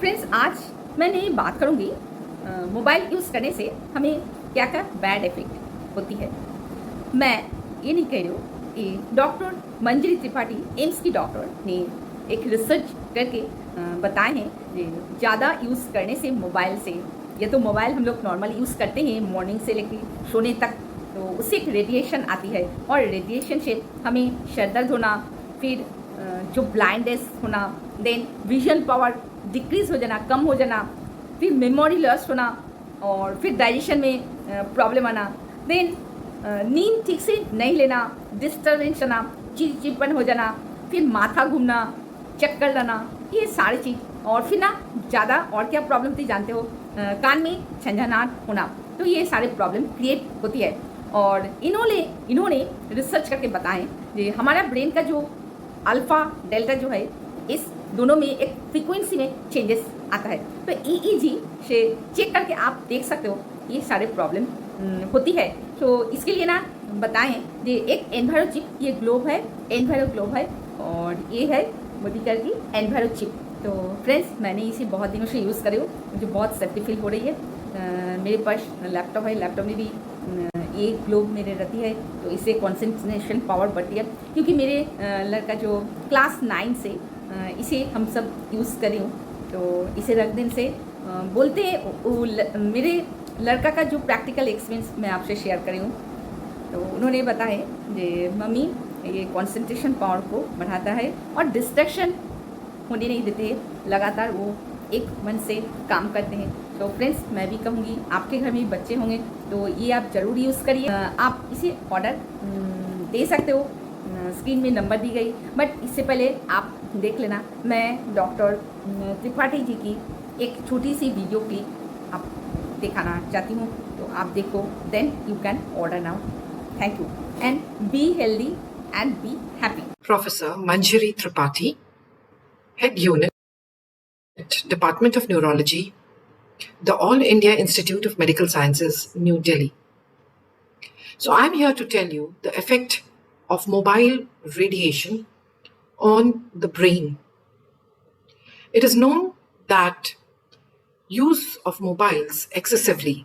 Friends, आज मैंने बात करूंगी मोबाइल यूज़ करने से हमें क्या क्या बैड इफेक्ट होती है। मैं ये नहीं कह रही हूँ कि डॉक्टर मंजरी त्रिपाठी एम्स की डॉक्टर ने एक रिसर्च करके बताए हैं कि ज़्यादा यूज़ करने से मोबाइल से, ये तो मोबाइल हम लोग नॉर्मल यूज़ करते हैं मॉर्निंग से लेकर सोने तक, तो उससे एक रेडिएशन आती है और रेडिएशन से हमें सर दर्द होना, फिर जो ब्लाइंडनेस होना, देन विजन पावर डिक्रीज हो जाना, कम हो जाना, फिर मेमोरी लॉस होना और फिर डाइजेशन में प्रॉब्लम आना, देन नींद ठीक से नहीं लेना, डिस्टर्बेंस आना, चिड़चिड़पन हो जाना, फिर माथा घूमना, चक्कर लाना, ये सारी चीज़। और फिर ना ज़्यादा और क्या प्रॉब्लम थी जानते हो, कान में झंझनाहट होना, तो ये सारे प्रॉब्लम क्रिएट होती है। और इन्होंने रिसर्च करके बताएं कि हमारा ब्रेन का जो अल्फ़ा डेल्टा जो है, इस दोनों में एक फ्रीक्वेंसी में चेंजेस आता है। तो ईईजी से चेक करके आप देख सकते हो ये सारे प्रॉब्लम होती है। तो इसके लिए ना बताएं कि एक एनवायरो चिप, ये ग्लोब है, एनवायरो ग्लोब है, और ये है मोदीकर की एनवायरो चिप। तो फ्रेंड्स, मैंने इसे बहुत दिनों से यूज़ करे हो, मुझे बहुत सेफ्टी फील हो रही है। मेरे पास लैपटॉप है, लैपटॉप में भी ये ग्लोब मेरे रहती है, तो इससे कंसंट्रेशन पावर बढ़ती है। क्योंकि मेरे लड़का जो क्लास 9 से इसे हम सब यूज़ करें, तो इसे रख देने से बोलते हैं मेरे लड़का का जो प्रैक्टिकल एक्सपीरियंस मैं आपसे शेयर करी हूँ। तो उन्होंने बताया कि मम्मी ये कंसंट्रेशन पावर को बढ़ाता है और डिस्ट्रैक्शन होने नहीं देते, लगातार वो एक मन से काम करते हैं। तो फ्रेंड्स, मैं भी कहूँगी आपके घर में भी बच्चे होंगे तो ये आप ज़रूर यूज़ करिए। आप इसे ऑर्डर दे सकते हो, स्क्रीन में नंबर दी गई, बट इससे पहले आप देख लेना। मैं डॉक्टर त्रिपाठी जी की एक छोटी सी वीडियो क्लिप आप दिखाना चाहती हूँ, तो आप देखो, then you can order now. Thank you and be healthy and be happy. Professor Manjari Tripathi, Head Unit, Department of Neurology, the All India Institute of Medical Sciences, New Delhi. So I'm here to tell you the effect of mobile radiation on the brain. It is known that use of mobiles excessively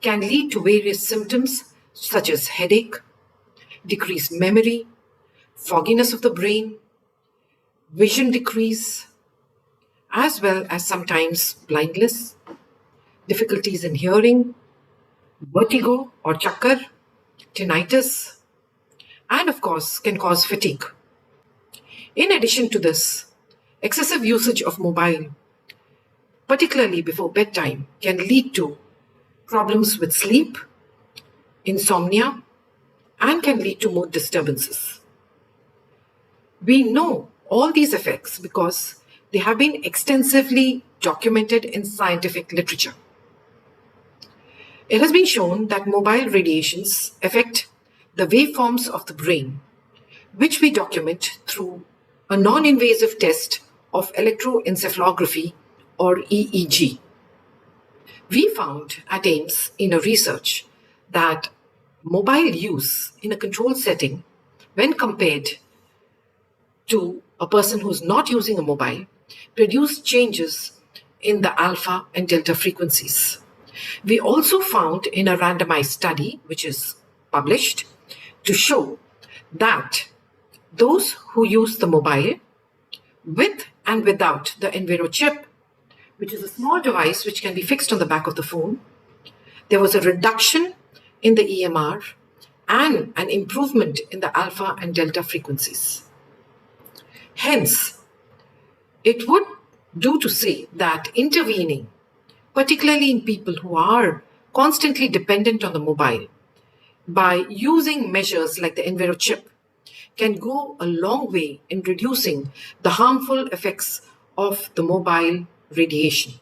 can lead to various symptoms such as headache, decreased memory, fogginess of the brain, vision decrease, as well as sometimes blindness, difficulties in hearing, vertigo or chakkar, tinnitus, and of course can cause fatigue. In addition to this, excessive usage of mobile, particularly before bedtime, can lead to problems with sleep, insomnia, and can lead to mood disturbances. We know all these effects because they have been extensively documented in scientific literature. It has been shown that mobile radiations affect the waveforms of the brain, which we document through a non-invasive test of electroencephalography or EEG. We found at AIIMS in a research that mobile use in a controlled setting, when compared to a person who's not using a mobile, produced changes in the alpha and delta frequencies. We also found in a randomized study, which is published, to show that those who use the mobile with and without the Enviro chip, which is a small device which can be fixed on the back of the phone, there was a reduction in the EMR and an improvement in the alpha and delta frequencies. Hence, it would do to say that intervening, particularly in people who are constantly dependent on the mobile, by using measures like the Enviro chip, can go a long way in reducing the harmful effects of the mobile radiation.